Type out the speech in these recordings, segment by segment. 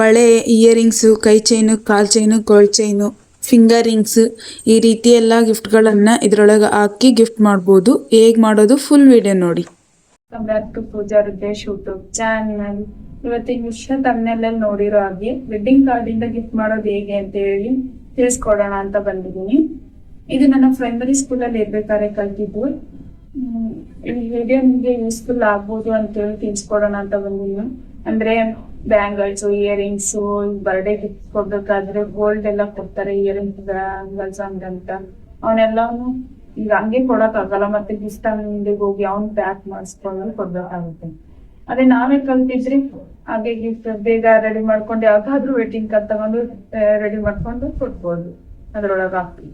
ಬಳೆ, ಇಯರಿಂಗ್ಸು, ಕೈ ಚೈನು, ಕಾಲ್ chain, gold chain, finger rings ಈ ರೀತಿ ಎಲ್ಲ ಗಿಫ್ಟ್ಗಳನ್ನು ಇದರೊಳಗೆ ಹಾಕಿ ಗಿಫ್ಟ್ ಮಾಡ್ಬೋದು. ಹೇಗೆ ಮಾಡೋದು ಫುಲ್ ವಿಡಿಯೋ ನೋಡಿ. Welcome back to Pooja Rudresh YouTube channel. ಇವತ್ತಿನ ವಿಷಯ ತಮ್ಮನೆಲ್ಲ ನೋಡಿರೋ ಹಾಗೆ ವೆಡ್ಡಿಂಗ್ ಕಾರ್ಡ್ ಇಂದ ಗಿಫ್ಟ್ ಮಾಡೋದು ಹೇಗೆ ಅಂತ ಹೇಳಿ ತಿಳಿಸ್ಕೊಡೋಣ ಅಂತ ಬಂದಿದ್ದೀನಿ. ಇದು ನನ್ನ ಪ್ರೈಮರಿ ಸ್ಕೂಲಲ್ಲಿ ಇರ್ಬೇಕಾದ್ರೆ ಕಲ್ತಿದ್ದು. ಈ ವಿಡಿಯೋ ನಿಮಗೆ ಯೂಸ್ಫುಲ್ ಆಗ್ಬೋದು ಅಂತ ಹೇಳಿ ತಿಳಿಸ್ಕೊಡೋಣ ಅಂತ ಬಂದಿದ್ದೀನಿ. ಅಂದ್ರೆ ಬ್ಯಾಂಗಲ್ಸ್, ಇಯರಿಂಗ್ಸ್, ಬರ್ಡೇ ಗಿಫ್ಟ್ ಕೊಡ್ಬೇಕಾದ್ರೆ ಗೋಲ್ಡ್ ಎಲ್ಲ ಕೊಡ್ತಾರೆ, ಇಯರಿಂಗ್ಸ್, ಬ್ಯಾಂಗಲ್ಸ್ ಹಂಗಂತ. ಅವನ್ನೆಲ್ಲನು ಈಗ ಹಂಗೆ ಕೊಡಕ್ ಆಗಲ್ಲ, ಮತ್ತೆ ಗಿಫ್ಟ್ ಅಂಗಡಿಗೆ ಹೋಗಿ ಅವ್ನ್ ಪ್ಯಾಕ್ ಮಾಡಿಸ್ಕೊಂಡು ಕೊಡ್ಬೇಕಾಗುತ್ತೆ. ಅದೇ ನಾವೇ ಕಲ್ತಿದ್ರಿ ಹಾಗೆ ಗಿಫ್ಟ್ ಬೇಗ ರೆಡಿ ಮಾಡ್ಕೊಂಡು ಯಾವ್ದಾದ್ರು ವೆಡ್ಡಿಂಗ್ ಕಾರ್ಡ್ ತಗೊಂಡು ರೆಡಿ ಮಾಡ್ಕೊಂಡು ಕೊಡ್ಬೋದು. ಅದ್ರೊಳಗೆ ಹಾಕಿ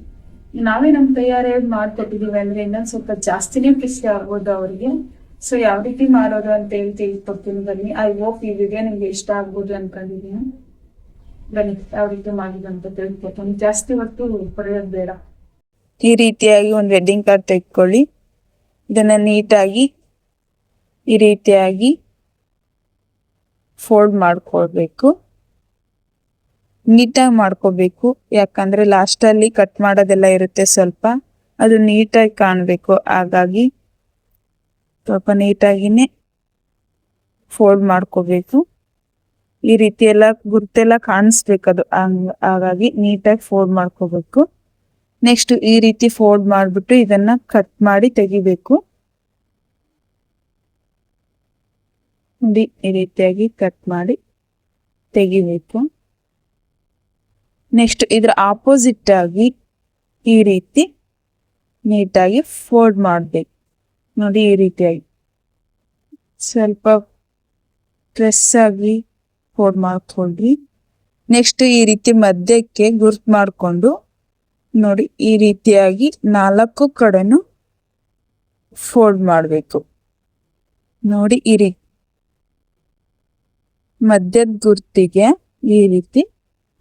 ನಾವೇ ನಮ್ ತಯಾರಿ ಮಾಡ್ಕೊಟ್ಟಿದೀವಿ ಅಂದ್ರೆ ಇನ್ನೊಂದ್ ಸ್ವಲ್ಪ ಜಾಸ್ತಿನೇ ಖುಷಿ ಆಗ್ಬೋದು ಅವ್ರಿಗೆ. ಸೊ ಯಾವ ರೀತಿ ಮಾಡೋದು ಅಂತ ಹೇಳಿ ತಿಳಿಸ್ಕೊಡ್ತೀನಿ ಬನ್ನಿ. ಐ ಹೋಪ್ ಈ ವಿಡಿಯೋ ನಿಮ್ಗೆ ಇಷ್ಟ ಆಗ್ಬೋದು ಅನ್ಕೊಂಡಿದೀನಿ. ಬನ್ನಿ ಯಾವ ರೀತಿ ಮಾಡಿದ್ದು ಅಂತ ತಿಳಿಸ್ಕೊಡ್ತೀನಿ. ಜಾಸ್ತಿ ಹೊತ್ತು ಪಡೆಯೋದು ಬೇಡ. ಈ ರೀತಿಯಾಗಿ ಒಂದು ವೆಡ್ಡಿಂಗ್ ಕಾರ್ಡ್ ತೆಗೆದುಕೊಳ್ಳಿ. ಇದನ್ನ ನೀಟಾಗಿ ಈ ರೀತಿಯಾಗಿ ಫೋಲ್ಡ್ ಮಾಡ್ಕೊಳ್ಬೇಕು. ನೀಟಾಗಿ ಮಾಡ್ಕೋಬೇಕು, ಯಾಕಂದ್ರೆ ಲಾಸ್ಟ್ ಅಲ್ಲಿ ಕಟ್ ಮಾಡೋದೆಲ್ಲ ಇರುತ್ತೆ, ಸ್ವಲ್ಪ ಅದು ನೀಟಾಗಿ ಕಾಣಬೇಕು. ಹಾಗಾಗಿ ಸ್ವಲ್ಪ ನೀಟಾಗಿನೇ ಫೋಲ್ಡ್ ಮಾಡ್ಕೋಬೇಕು. ಈ ರೀತಿ ಎಲ್ಲ ಗುರುತೆಲ್ಲ ಕಾಣಿಸ್ಬೇಕು ಅದು, ಹಾಗಾಗಿ ನೀಟಾಗಿ ಫೋಲ್ಡ್ ಮಾಡ್ಕೋಬೇಕು. ನೆಕ್ಸ್ಟ್ ಈ ರೀತಿ ಫೋಲ್ಡ್ ಮಾಡ್ಬಿಟ್ಟು ಇದನ್ನ ಕಟ್ ಮಾಡಿ ತೆಗಿಬೇಕು. ನೋಡಿ ಈ ರೀತಿಯಾಗಿ ಕಟ್ ಮಾಡಿ ತೆಗಿಬೇಕು. ನೆಕ್ಸ್ಟ್ ಇದ್ರ ಆಪೋಸಿಟ್ ಆಗಿ ಈ ರೀತಿ ನೀಟಾಗಿ ಫೋಲ್ಡ್ ಮಾಡ್ಬೇಕು. ನೋಡಿ ಈ ರೀತಿಯಾಗಿ ಸ್ವಲ್ಪ ಪ್ರೆಸ್ ಆಗಿ ಫೋಲ್ಡ್ ಮಾಡ್ಕೊಳ್ರಿ. ನೆಕ್ಸ್ಟ್ ಈ ರೀತಿ ಮಧ್ಯಕ್ಕೆ ಗುರ್ತು ಮಾಡ್ಕೊಂಡು ನೋಡಿ ಈ ರೀತಿಯಾಗಿ 4 ಕಡೆನೂ ಫೋಲ್ಡ್ ಮಾಡಬೇಕು. ನೋಡಿ ಈ ರೀತಿ ಮಧ್ಯದ ಗುರ್ತಿಗೆ ಈ ರೀತಿ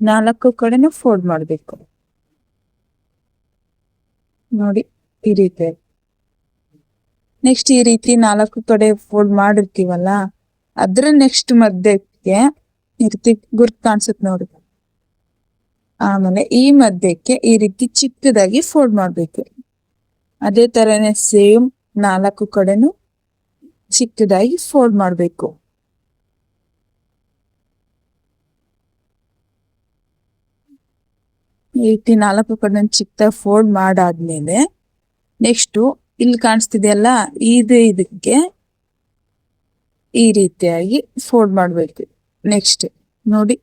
4 ಕಡೆನೂ ಫೋಲ್ಡ್ ಮಾಡಬೇಕು. ನೋಡಿ ಈ ರೀತಿ. ನೆಕ್ಸ್ಟ್ ಈ ರೀತಿ 4 ಕಡೆ ಫೋಲ್ಡ್ ಮಾಡಿರ್ತೀವಲ್ಲ, ಅದ್ರ ನೆಕ್ಸ್ಟ್ ಮಧ್ಯಕ್ಕೆ ಈ ರೀತಿ ಗುರ್ತು ಕಾಣಿಸುತ್ತೆ ನೋಡಿ. ಆಮೇಲೆ ಈ ಮಧ್ಯಕ್ಕೆ ಈ ರೀತಿ ಚಿಕ್ಕದಾಗಿ ಫೋಲ್ಡ್ ಮಾಡ್ಬೇಕು. ಅದೇ ತರನೇ ಸೇಮ್ 4 ಕಡೆನೂ ಚಿಕ್ಕದಾಗಿ ಫೋಲ್ಡ್ ಮಾಡ್ಬೇಕು. ಈ ರೀತಿ 4 ಕಡೆ ಚಿಕ್ಕದಾಗಿ ಫೋಲ್ಡ್ ಮಾಡಾದ್ಮೇಲೆ ನೆಕ್ಸ್ಟ್ ಇಲ್ಲಿ ಕಾಣಿಸ್ತಿದೆಯಲ್ಲ, ಇದಕ್ಕೆ ಈ ರೀತಿಯಾಗಿ ಫೋಲ್ಡ್ ಮಾಡ್ಬೇಕು. ನೆಕ್ಸ್ಟ್ ನೋಡಿ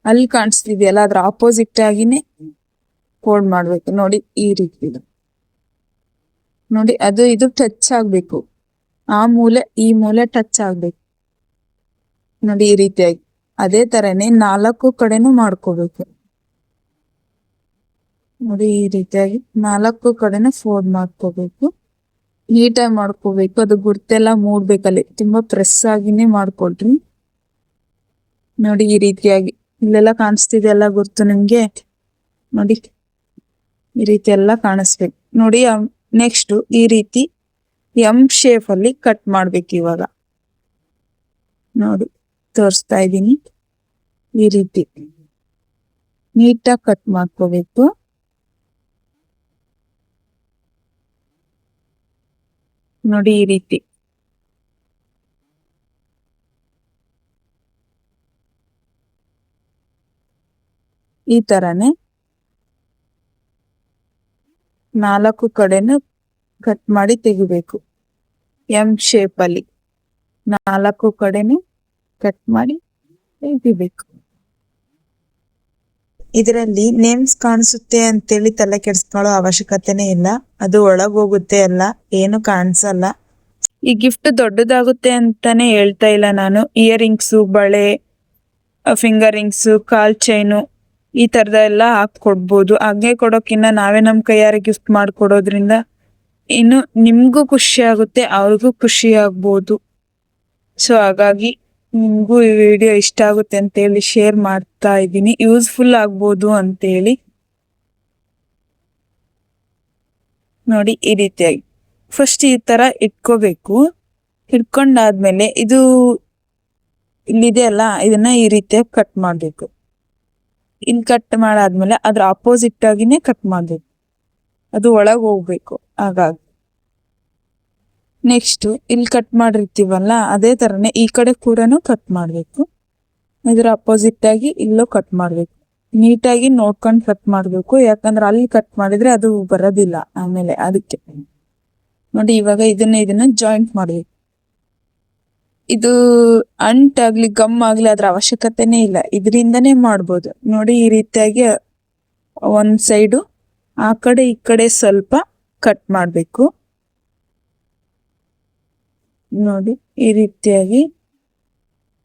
ಅಲ್ಲಿ ಕಾಣಿಸ್ತಿದೆಯಲ್ಲ, ಅದ್ರ ಆಪೋಸಿಟ್ ಆಗಿನೇ ಫೋಲ್ಡ್ ಮಾಡ್ಬೇಕು. ನೋಡಿ ಈ ರೀತಿ ನೋಡಿ ಅದು ಇದು ಟಚ್ ಆಗ್ಬೇಕು. ಆ ಮೂಲೆ ಈ ಮೂಲೆ ಟಚ್ ಆಗ್ಬೇಕು. ನೋಡಿ ಈ ರೀತಿಯಾಗಿ ಅದೇ ತರನೇ 4 ಕಡೆನೂ ಮಾಡ್ಕೋಬೇಕು. ನೋಡಿ ಈ ರೀತಿಯಾಗಿ 4 ಕಡೆನೂ ಫೋಲ್ಡ್ ಮಾಡ್ಕೋಬೇಕು. ನೀಟಾಗಿ ಮಾಡ್ಕೋಬೇಕು. ಅದು ಗುರ್ತೆಲ್ಲ ಮೂಡ್ಬೇಕಲ್ಲಿ, ತುಂಬಾ ಪ್ರೆಸ್ ಆಗಿನೇ ಮಾಡ್ಕೊಳ್ರಿ. ನೋಡಿ ಈ ರೀತಿಯಾಗಿ ಇಲ್ಲೆಲ್ಲ ಕಾಣಿಸ್ತಿದೆಯಲ್ಲ ಗುರ್ತು ನಿಮ್ಗೆ, ನೋಡಿ ಈ ರೀತಿ ಎಲ್ಲ ಕಾಣಿಸ್ಬೇಕು. ನೋಡಿ ನೆಕ್ಸ್ಟ್ ಈ ರೀತಿ ಎಂ ಶೇಪ್ ಅಲ್ಲಿ ಕಟ್ ಮಾಡ್ಬೇಕು. ಇವಾಗ ನೋಡಿ ತೋರಿಸ್ತಾ ಇದ್ದೀನಿ. ಈ ರೀತಿ ನೀಟಾಗಿ ಕಟ್ ಮಾಡ್ಕೋಬೇಕು. ನೋಡಿ ಈ ರೀತಿ ಈ ತರನೇ 4 ಕಡೆನೂ ಕಟ್ ಮಾಡಿ ತೆಗಿಬೇಕು. ಎಂ ಶೇಪ್ ಅಲ್ಲಿ 4 ಕಡೆನೂ ಕಟ್ ಮಾಡಿ ತೆಗಿಬೇಕು. ಇದರಲ್ಲಿ ನೇಮ್ಸ್ ಕಾಣಿಸುತ್ತೆ ಅಂತೇಳಿ ತಲೆ ಕೆಡಿಸ್ಕೊಳ್ಳೋ ಅವಶ್ಯಕತೆನೇ ಇಲ್ಲ. ಅದು ಒಳಗ್ ಹೋಗುತ್ತೆ, ಎಲ್ಲ ಏನು ಕಾಣಿಸಲ್ಲ. ಈ ಗಿಫ್ಟ್ ದೊಡ್ಡದಾಗುತ್ತೆ ಅಂತಾನೆ ಹೇಳ್ತಾ ಇಲ್ಲ ನಾನು. ಇಯರಿಂಗ್ಸು, ಬಳೆ, ಫಿಂಗರ್ ರಿಂಗ್ಸು, ಕಾಲ್ ಚೈನು ಈ ತರದ ಎಲ್ಲ ಹಾಕೊಡ್ಬೋದು. ಹಾಗೆ ಕೊಡೋಕಿನ್ನ ನಾವೇ ನಮ್ ಕೈಯಾರೆ ಗಿಫ್ಟ್ ಮಾಡ್ಕೊಡೋದ್ರಿಂದ ಇನ್ನು ನಿಮ್ಗೂ ಖುಷಿ ಆಗುತ್ತೆ, ಅವ್ರಿಗೂ ಖುಷಿ ಆಗ್ಬೋದು. ಸೊ ಹಾಗಾಗಿ ನಿಮ್ಗೂ ಈ ವಿಡಿಯೋ ಇಷ್ಟ ಆಗುತ್ತೆ ಅಂತೇಳಿ ಶೇರ್ ಮಾಡ್ತಾ ಇದ್ದೀನಿ, ಯೂಸ್ಫುಲ್ ಆಗ್ಬೋದು ಅಂತೇಳಿ. ನೋಡಿ ಈ ರೀತಿಯಾಗಿ ಫಸ್ಟ್ ಈ ತರ ಇಟ್ಕೋಬೇಕು. ಇಟ್ಕೊಂಡಾದ್ಮೇಲೆ ಇದು ಇಲ್ಲಿದೆ ಅಲ್ಲ, ಇದನ್ನ ಈ ರೀತಿಯಾಗಿ ಕಟ್ ಮಾಡ್ಬೇಕು. ಇಲ್ಲಿ ಕಟ್ ಮಾಡಾದ್ಮೇಲೆ ಅದ್ರ ಅಪೋಸಿಟ್ ಆಗಿನೇ ಕಟ್ ಮಾಡ್ಬೇಕು, ಅದು ಒಳಗೆ ಹೋಗ್ಬೇಕು. ಹಾಗಾಗಿ ನೆಕ್ಸ್ಟ್ ಇಲ್ಲಿ ಕಟ್ ಮಾಡಿರ್ತೀವಲ್ಲ ಅದೇ ತರನೇ ಈ ಕಡೆ ಕೂಡನು ಕಟ್ ಮಾಡ್ಬೇಕು. ಇದ್ರ ಅಪೋಸಿಟ್ ಆಗಿ ಇಲ್ಲೂ ಕಟ್ ಮಾಡ್ಬೇಕು. ನೀಟಾಗಿ ನೋಡ್ಕೊಂಡು ಕಟ್ ಮಾಡ್ಬೇಕು, ಯಾಕಂದ್ರೆ ಅಲ್ಲಿ ಕಟ್ ಮಾಡಿದ್ರೆ ಅದು ಬರೋದಿಲ್ಲ ಆಮೇಲೆ. ಅದಕ್ಕೆ ನೋಡಿ, ಇವಾಗ ಇದನ್ನ ಜಾಯಿಂಟ್ ಮಾಡ್ಬೇಕು. ಇದು ಅಂಟಾಗ್ಲಿ ಗಮ್ ಆಗ್ಲಿ ಅದ್ರ ಅವಶ್ಯಕತೆನೇ ಇಲ್ಲ, ಇದರಿಂದನೇ ಮಾಡ್ಬೋದು. ನೋಡಿ, ಈ ರೀತಿಯಾಗಿ ಒಂದ್ ಸೈಡು ಆ ಕಡೆ ಈ ಕಡೆ ಸ್ವಲ್ಪ ಕಟ್ ಮಾಡ್ಬೇಕು. ನೋಡಿ, ಈ ರೀತಿಯಾಗಿ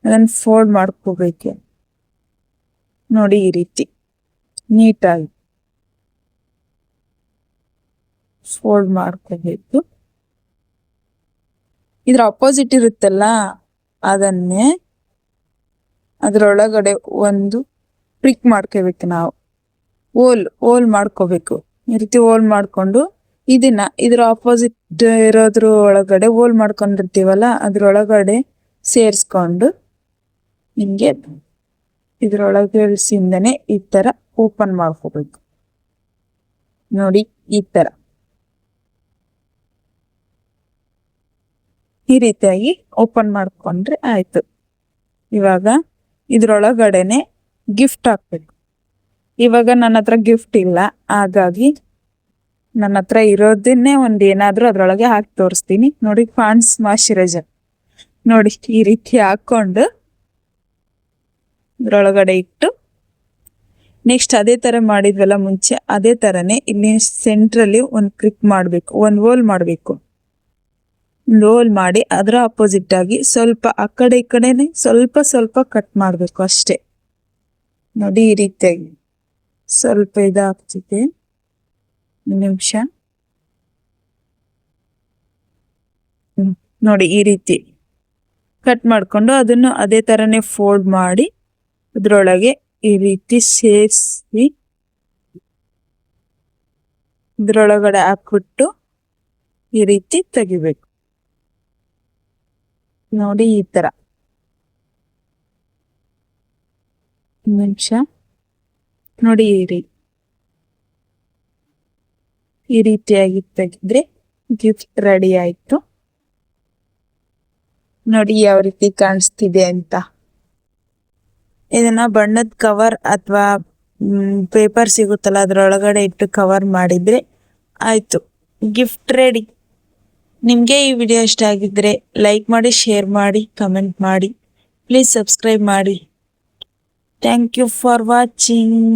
ಅದನ್ನ ಫೋಲ್ಡ್ ಮಾಡ್ಕೋಬೇಕು. ನೋಡಿ, ಈ ರೀತಿ ನೀಟಾಗಿ ಫೋಲ್ಡ್ ಮಾಡ್ಕೋಬೇಕು. ಇದ್ರ ಅಪೋಸಿಟ್ ಇರುತ್ತಲ್ಲ ಅದನ್ನೇ ಅದ್ರೊಳಗಡೆ ಒಂದು ಪ್ರಿಕ್ ಮಾಡ್ಕೋಬೇಕು. ನಾವು ಓಲ್ ಮಾಡ್ಕೋಬೇಕು. ಈ ರೀತಿ ಓಲ್ ಮಾಡ್ಕೊಂಡು ಇದ್ರ ಅಪೋಸಿಟ್ ಇರೋದ್ರ ಒಳಗಡೆ ಓಲ್ ಮಾಡ್ಕೊಂಡಿರ್ತೀವಲ್ಲ ಅದ್ರೊಳಗಡೆ ಸೇರಿಸ್ಕೊಂಡು ಹಿಂಗೆ ಇದ್ರೊಳಗಡೆಸಿಂದನೇ ಈ ತರ ಓಪನ್ ಮಾಡ್ಕೋಬೇಕು. ನೋಡಿ, ಈ ತರ ಈ ರೀತಿಯಾಗಿ ಓಪನ್ ಮಾಡ್ಕೊಂಡ್ರೆ ಆಯ್ತು. ಇವಾಗ ಇದ್ರೊಳಗಡೆನೆ ಗಿಫ್ಟ್ ಹಾಕ್ಬೇಕು. ಇವಾಗ ನನ್ನ ಹತ್ರ ಗಿಫ್ಟ್ ಇಲ್ಲ, ಹಾಗಾಗಿ ನನ್ನ ಹತ್ರ ಇರೋದನ್ನೇ ಏನಾದ್ರೂ ಅದ್ರೊಳಗೆ ಹಾಕಿ ತೋರಿಸ್ತೀನಿ. ನೋಡಿ, ಪಾಂಡ್ಸ್ ಮಾಯಿಶ್ಚರೈಸರ್ ನೋಡಿ ಈ ರೀತಿ ಹಾಕೊಂಡು ಇದ್ರೊಳಗಡೆ ಇಟ್ಟು, ನೆಕ್ಸ್ಟ್ ಅದೇ ತರ ಮಾಡಿದ್ವಲ್ಲ ಮುಂಚೆ, ಅದೇ ತರನೇ ಇಲ್ಲಿ ಸೆಂಟ್ರಲ್ಲಿ ಒಂದು ಕ್ಲಿಕ್ ಮಾಡ್ಬೇಕು, ಒಂದು ಹೋಲ್ ಮಾಡ್ಬೇಕು. ಹೋಲ್ ಮಾಡಿ ಅದರ ಅಪೋಸಿಟ್ ಆಗಿ ಸ್ವಲ್ಪ ಆ ಕಡೆ ಈ ಕಡೆನೆ ಸ್ವಲ್ಪ ಸ್ವಲ್ಪ ಕಟ್ ಮಾಡ್ಬೇಕು ಅಷ್ಟೇ. ನೋಡಿ, ಈ ರೀತಿಯಾಗಿ ಸ್ವಲ್ಪ ಇದಾಗ್ತಿದೆ. ನಿಮಿಷ ನೋಡಿ, ಈ ರೀತಿ ಕಟ್ ಮಾಡ್ಕೊಂಡು ಅದನ್ನು ಅದೇ ತರನೇ ಫೋಲ್ಡ್ ಮಾಡಿ ಅದ್ರೊಳಗೆ ಈ ರೀತಿ ಸೇರಿಸಿ ಇದ್ರೊಳಗಡೆ ಹಾಕ್ಬಿಟ್ಟು ಈ ರೀತಿ ತೆಗಿಬೇಕು. ನೋಡಿ, ಈ ತರ ನಿಮಿಷ ನೋಡಿ, ಈ ರೀತಿಯಾಗಿ ತೆಗೆದ್ರೆ ಗಿಫ್ಟ್ ರೆಡಿ ಆಯ್ತು. ನೋಡಿ ಯಾವ ರೀತಿ ಕಾಣಿಸ್ತಿದೆ ಅಂತ. ಇದನ್ನ ಬಣ್ಣದ ಕವರ್ ಅಥವಾ ಪೇಪರ್ ಸಿಗುತ್ತಲ್ಲ ಅದ್ರೊಳಗಡೆ ಇಟ್ಟು ಕವರ್ ಮಾಡಿದ್ರೆ ಆಯ್ತು, ಗಿಫ್ಟ್ ರೆಡಿ. ನಿಮ್ಗೆ ಈ ವಿಡಿಯೋ ಇಷ್ಟ ಆಗಿದ್ರೆ ಲೈಕ್ ಮಾಡಿ, ಶೇರ್ ಮಾಡಿ, ಕಮೆಂಟ್ ಮಾಡಿ, ಪ್ಲೀಸ್ ಸಬ್ಸ್ಕ್ರೈಬ್ ಮಾಡಿ. Thank you for watching.